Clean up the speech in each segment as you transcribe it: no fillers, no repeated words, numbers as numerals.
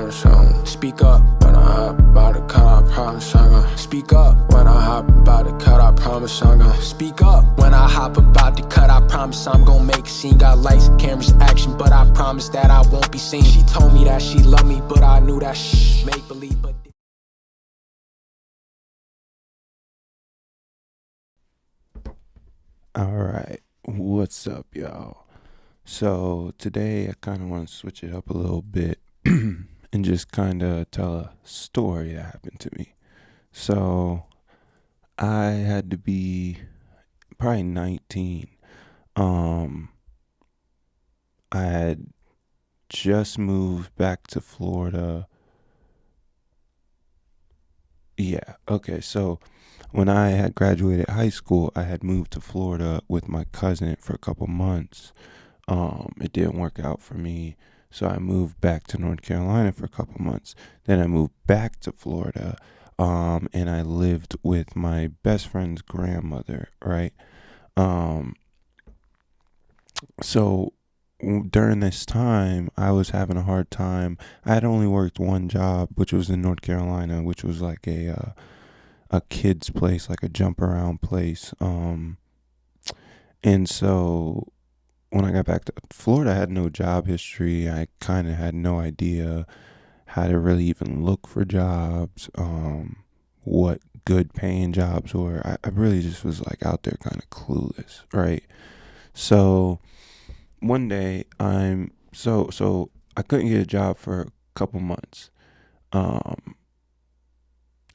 promise I'm gonna speak up when I hop about to cut. I promise I'm gonna speak up when I hop about to cut. I promise I'm gonna speak up when I hop about to cut. I promise I'm gonna make a scene. Got lights, cameras, action, but I promise that I won't be seen. She told me that she loved me, but I knew that shh, make believe. But Alright, what's up, y'all? So, today I kind of want to switch it up a little bit and just kind of tell a story that happened to me. So, I had to be probably 19. I had just moved back to Florida. Yeah, okay, so when I had graduated high school, I had moved to Florida with my cousin for a couple months. It didn't work out for me, so I moved back to North Carolina for a couple months. Then I moved back to Florida, and I lived with my best friend's grandmother, right? Um, so during this time, I was having a hard time. I had only worked one job, which was in North Carolina, which was like a kid's place, like a jump around place. And so when I got back to Florida, I had no job history. I kind of had no idea how to really even look for jobs, what good paying jobs were. I really just was like out there kind of clueless, right? So one day so I couldn't get a job for a couple months. Um,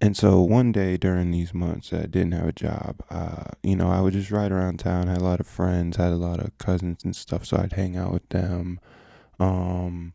And so one day during these months that I didn't have a job, I would just ride around town, had a lot of friends, had a lot of cousins and stuff, so I'd hang out with them. Um,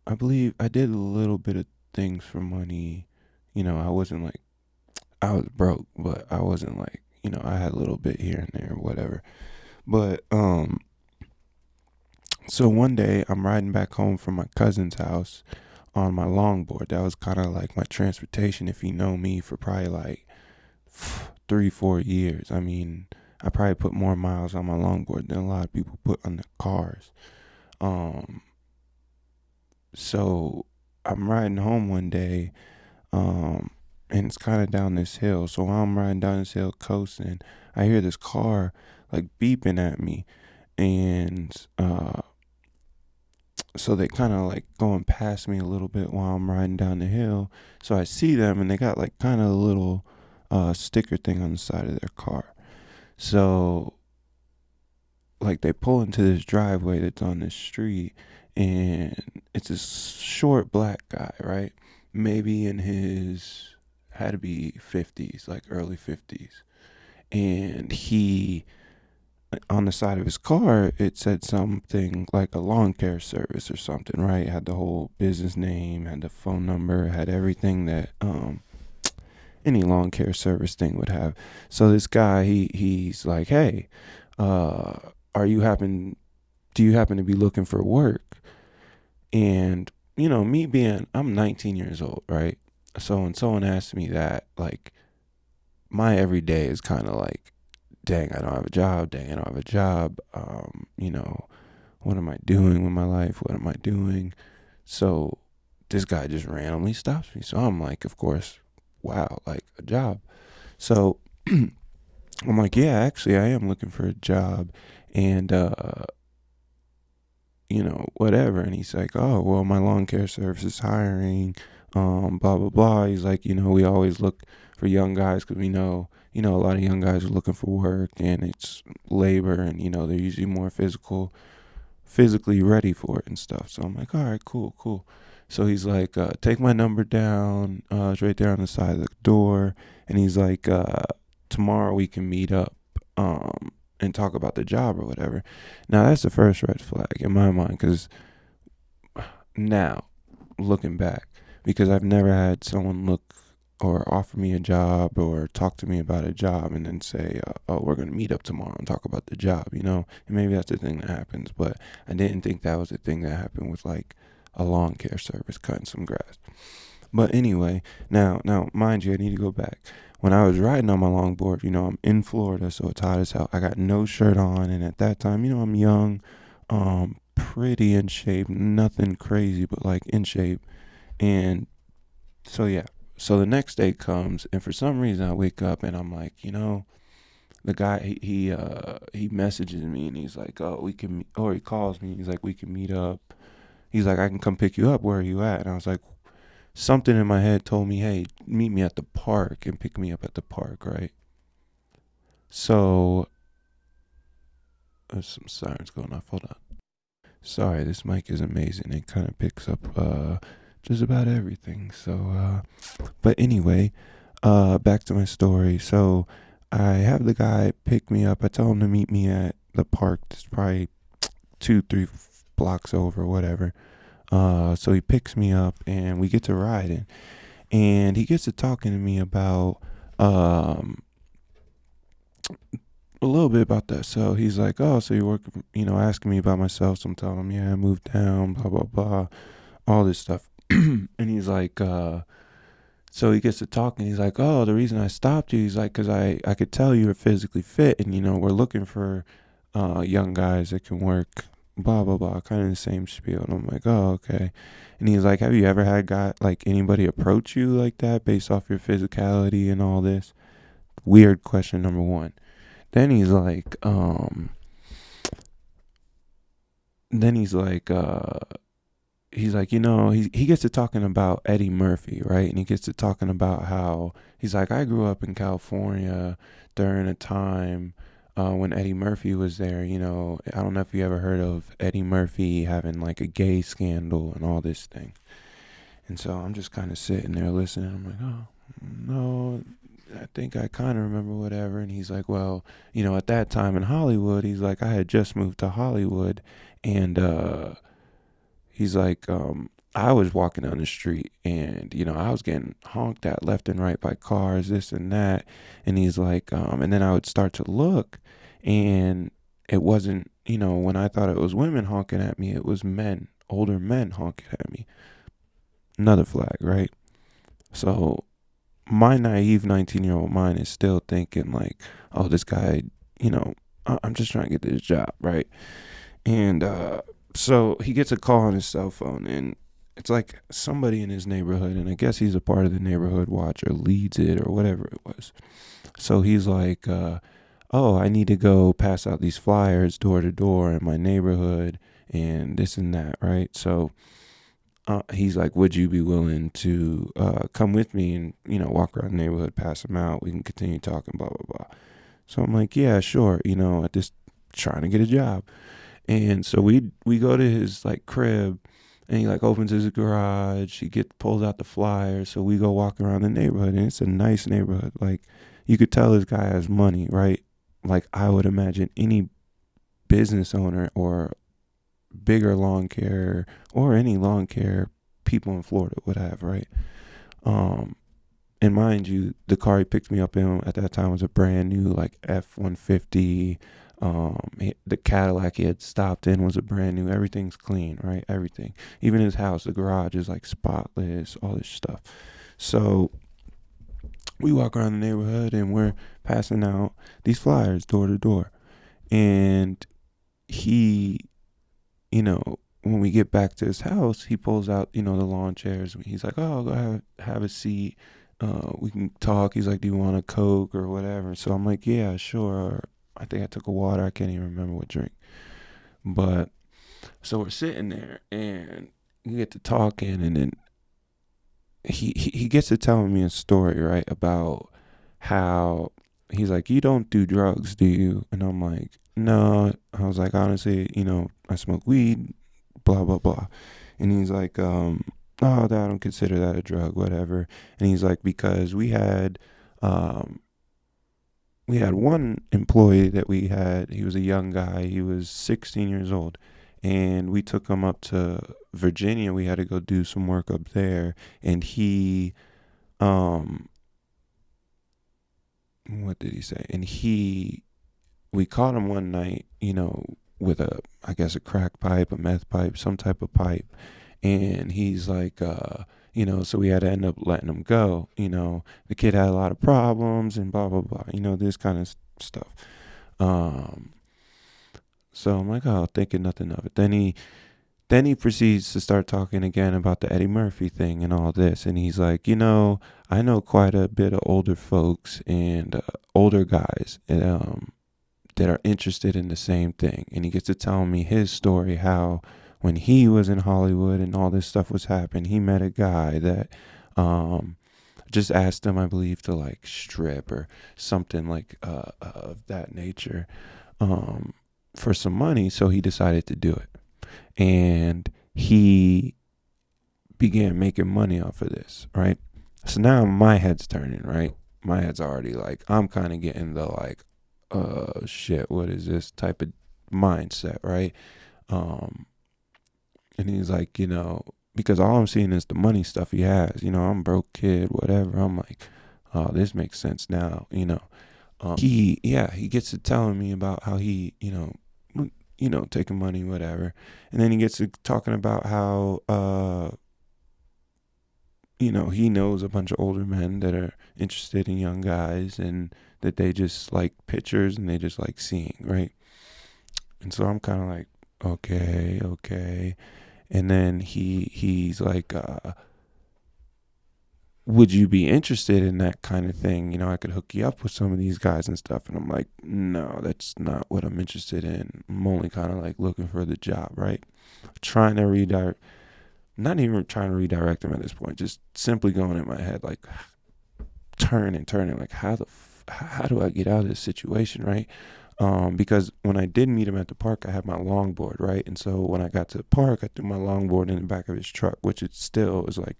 I believe I did a little bit of things for money. I wasn't like, I was broke, but I wasn't like, I had a little bit here and there, whatever. But, so one day I'm riding back home from my cousin's house on my longboard. That was kind of like my transportation, if you know me, for probably like 3-4 years. I mean, I probably put more miles on my longboard than a lot of people put on their cars. Um, so I'm riding home one day, um, and it's kind of down this hill. So while I'm riding down this hill coasting, I hear this car like beeping at me, and so they kind of like going past me a little bit while I'm riding down the hill. So I see them, and they got like kind of a little sticker thing on the side of their car. So like they pull into this driveway that's on this street, and it's a short black guy, right? Maybe in his, had to be 50s, like early 50s. And he, on the side of his car, it said something like a lawn care service or something, right? It had the whole business name, had the phone number, had everything that any lawn care service thing would have. So this guy, he's like, hey, are you happen do you happen to be looking for work? And me being, I'm 19 years old, right? So when someone asks me that, like, my everyday is kind of like, dang, I don't have a job. Dang, I don't have a job. What am I doing with my life? What am I doing? So this guy just randomly stops me. So I'm like, of course, wow, like a job. So I'm like, yeah, actually, I am looking for a job, and whatever. And he's like, oh, well, my lawn care service is hiring, blah blah blah. He's like, we always look for young guys because we know, a lot of young guys are looking for work, and it's labor, and they're usually more physically ready for it and stuff. So I'm like, all right, cool. So he's like, take my number down. It's right there on the side of the door. And he's like, tomorrow we can meet up and talk about the job or whatever. Now, that's the first red flag in my mind, because now, looking back, because I've never had someone look or offer me a job or talk to me about a job and then say, oh, we're going to meet up tomorrow and talk about the job, and maybe that's the thing that happens, but I didn't think that was the thing that happened with like a lawn care service cutting some grass. But anyway, now, mind you, I need to go back. When I was riding on my longboard, I'm in Florida, so it's hot as hell. I got no shirt on, and at that time, I'm young, pretty in shape, nothing crazy, but like in shape. And so yeah, so the next day comes, and for some reason I wake up and I'm like, the guy he messages me and he's like, oh, we can, or he calls me. He's like, we can meet up. He's like, I can come pick you up. Where are you at? And I was like, something in my head told me, hey, meet me at the park and pick me up at the park, right? So there's some sirens going off. Hold on. Sorry, this mic is amazing. It kind of picks up just about everything. So, but anyway, back to my story. So I have the guy pick me up. I tell him to meet me at the park. It's probably 2-3 blocks over, whatever. So he picks me up and we get to riding, and he gets to talking to me about a little bit about that. So he's like, oh, so you work, asking me about myself. So I'm telling him, yeah, I moved down, blah, blah, blah, all this stuff. And he's like, so he gets to talking. He's like, oh, the reason I stopped you, he's like, because I could tell you were physically fit, and, we're looking for young guys that can work, blah, blah, blah, kind of the same spiel. And I'm like, oh, okay. And he's like, have you ever had anybody approach you like that based off your physicality and all this? Weird question, number one. Then he's like, he gets to talking about Eddie Murphy, right? And he gets to talking about how he's like, I grew up in California during a time when Eddie Murphy was there. I don't know if you ever heard of Eddie Murphy having like a gay scandal and all this thing. And so I'm just kind of sitting there listening. I'm like, oh, no, I think I kind of remember whatever. And he's like, well, at that time in Hollywood, he's like, I had just moved to Hollywood, and he's like, I was walking down the street and, I was getting honked at left and right by cars, this and that. And he's like, and then I would start to look, and it wasn't, when I thought it was women honking at me, it was men, older men honking at me. Another flag, right? So my naive 19-year-old mind is still thinking like, oh, this guy, I'm just trying to get this job, right? And so he gets a call on his cell phone, and it's like somebody in his neighborhood, and I guess he's a part of the neighborhood watch or leads it or whatever it was. So he's like, oh, I need to go pass out these flyers door to door in my neighborhood and this and that, right? So he's like, would you be willing to come with me and, walk around the neighborhood, pass them out? We can continue talking, blah, blah, blah. So I'm like, yeah, sure. At this, trying to get a job. And so we go to his like crib, and he like opens his garage. He pulls out the flyers. So we go walk around the neighborhood, and it's a nice neighborhood. Like, you could tell this guy has money, right? Like, I would imagine any business owner or bigger lawn care or any lawn care people in Florida would have, right? And mind you, the car he picked me up in at that time was a brand new like F-150. The Cadillac he had stopped in was a brand new. Everything's clean, right? Everything. Even his house, the garage is like spotless, all this stuff. So we walk around the neighborhood and we're passing out these flyers door to door. And he, when we get back to his house, he pulls out, the lawn chairs. He's like, oh, go have a seat. We can talk. He's like, do you want a Coke or whatever? So I'm like, yeah, sure. I think I took a water. I can't even remember what drink. But so we're sitting there and we get to talking, and then he gets to telling me a story, right, about how he's like, you don't do drugs, do you? And I'm like, no. I was like, honestly, I smoke weed, blah, blah, blah. And he's like, oh, I don't consider that a drug, whatever. And he's like, because we had one employee that we had. He was a young guy. He was 16 years old. And we took him up to Virginia. We had to go do some work up there. And he, what did he say? And we caught him one night, with a crack pipe, a meth pipe, some type of pipe. And he's like, so we had to end up letting him go. The kid had a lot of problems and blah, blah, blah, this kind of stuff. So I'm like, oh, thinking nothing of it. Then he proceeds to start talking again about the Eddie Murphy thing and all this. And he's like, I know quite a bit of older folks and older guys that are interested in the same thing. And he gets to tell me his story, how when he was in Hollywood and all this stuff was happening, he met a guy that just asked him, I believe, to like strip or something like of that nature um, for some money. So he decided to do it. And he began making money off of this, right? So now my head's turning, right? My head's already like, I'm kind of getting the like, shit, what is this type of mindset, right? Um, and he's like, because all I'm seeing is the money stuff he has. I'm a broke kid, whatever. I'm like, oh, this makes sense now. He gets to telling me about how he, taking money, whatever. And then he gets to talking about how, he knows a bunch of older men that are interested in young guys and that they just like pictures and they just like seeing, right? And so I'm kind of like, okay. And then he's like, would you be interested in that kind of thing? I could hook you up with some of these guys and stuff. And I'm like, no, that's not what I'm interested in. I'm only kind of like looking for the job, right? Trying to redirect, not even trying to redirect him at this point, just simply going in my head, like turning, like how do I get out of this situation, right? Because when I did meet him at the park, I had my longboard, right? And so when I got to the park, I threw my longboard in the back of his truck, which it still is like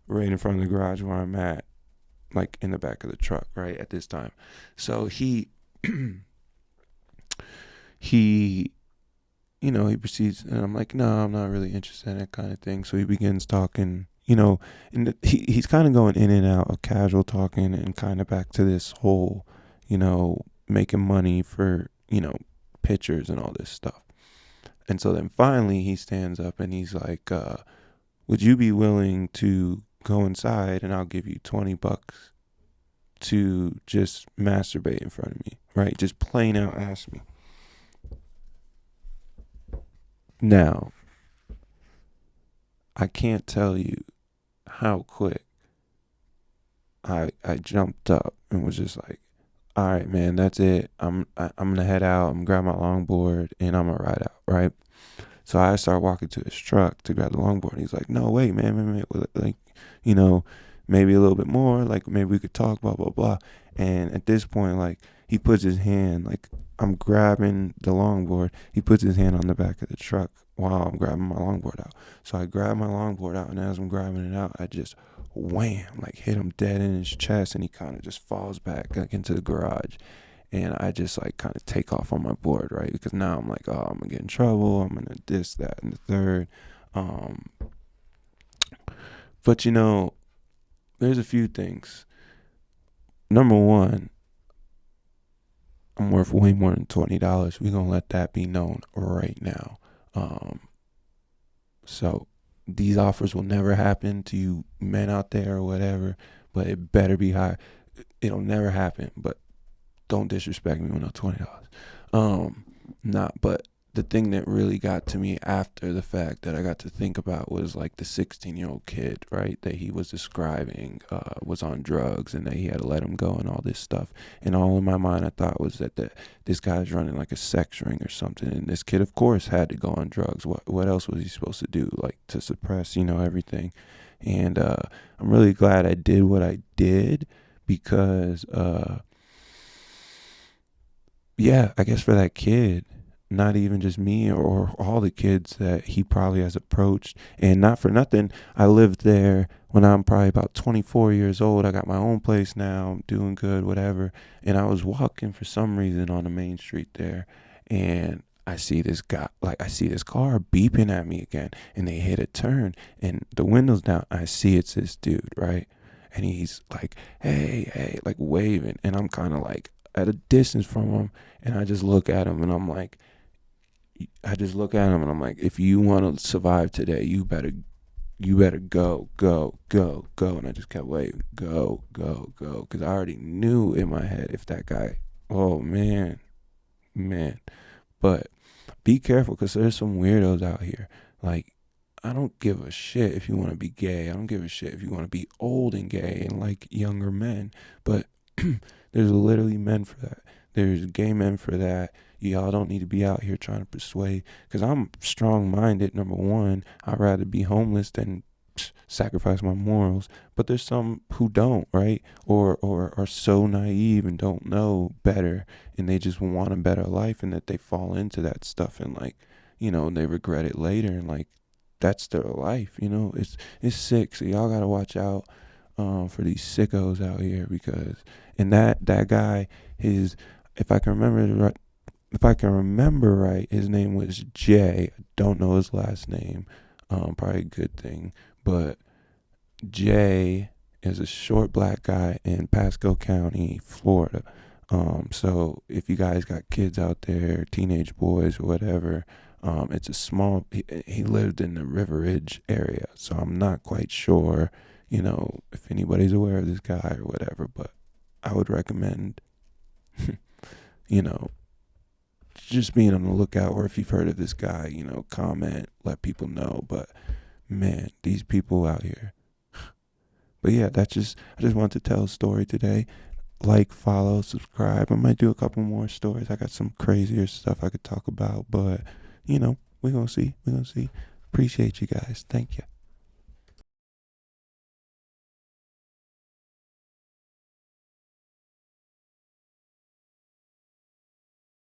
right in front of the garage where I'm at, like in the back of the truck, right, at this time. So he he he proceeds, and I'm like, no, I'm not really interested in that kind of thing. So he begins talking, and he's kind of going in and out of casual talking and kind of back to this whole, making money for, pictures and all this stuff. And so then finally he stands up and he's like, would you be willing to go inside and I'll give you $20 to just masturbate in front of me, right? Just plain out ask me. Now, I can't tell you how quick I jumped up and was just like, all right, man, that's it. I'm gonna head out. I'm gonna grab my longboard and I'm gonna ride out, right? So I start walking to his truck to grab the longboard. And he's like, no, wait, man, like, maybe a little bit more. Like, maybe we could talk, blah, blah, blah. And at this point, like, he puts his hand, like, I'm grabbing the longboard. He puts his hand on the back of the truck while I'm grabbing my longboard out. So I grab my longboard out, and as I'm grabbing it out, I just wham, like, hit him dead in his chest, and he kind of just falls back, like, into the garage. And I just like kind of take off on my board, right? Because now I'm like, oh, I'm gonna get in trouble. I'm gonna this, that, and the third. But there's a few things. Number one, I'm worth way more than $20. We're gonna let that be known right now. So these offers will never happen to you men out there or whatever, but it better be high. It'll never happen, but don't disrespect me with no $20. But the thing that really got to me after the fact that I got to think about was like the 16-year-old kid, right, that he was describing was on drugs and that he had to let him go and all this stuff. And all in my mind I thought was that this guy's running like a sex ring or something, and this kid of course had to go on drugs. What else was he supposed to do, like to suppress everything? And I'm really glad I did what I did because I guess for that kid, not even just me or all the kids that he probably has approached. And not for nothing, I lived there when I'm probably about 24 years old. I got my own place now. I'm doing good, whatever. And I was walking for some reason on the main street there. And I see this car beeping at me again. And they hit a turn and the window's down. I see it's this dude, right? And he's like, hey, like waving. And I'm kind of like at a distance from him. And I just look at him and I'm like, if you want to survive today, you better go. And I just kept waiting, go. Because I already knew in my head if that guy, oh man. But be careful because there's some weirdos out here. Like, I don't give a shit if you want to be gay. I don't give a shit if you want to be old and gay and like younger men. But there's literally men for that. There's gay men for that. Y'all don't need to be out here trying to persuade. Because I'm strong-minded, number one. I'd rather be homeless than sacrifice my morals. But there's some who don't, right? Or are so naive and don't know better, and they just want a better life, and that they fall into that stuff, and like, they regret it later, and like, that's their life. It's sick. So y'all gotta watch out for these sickos out here, because and that guy, his if I can remember right, his name was Jay. I don't know his last name. Probably a good thing, but Jay is a short black guy in Pasco County, Florida. So if you guys got kids out there, teenage boys or whatever, it's a small. He lived in the River Ridge area, so I'm not quite sure, if anybody's aware of this guy or whatever. But I would recommend, you know, just being on the lookout, or if you've heard of this guy, comment, let people know. But man, these people out here. But yeah, I just wanted to tell a story today. Like, follow, subscribe. I might do a couple more stories. I got some crazier stuff I could talk about, but we're gonna see. Appreciate you guys. Thank you.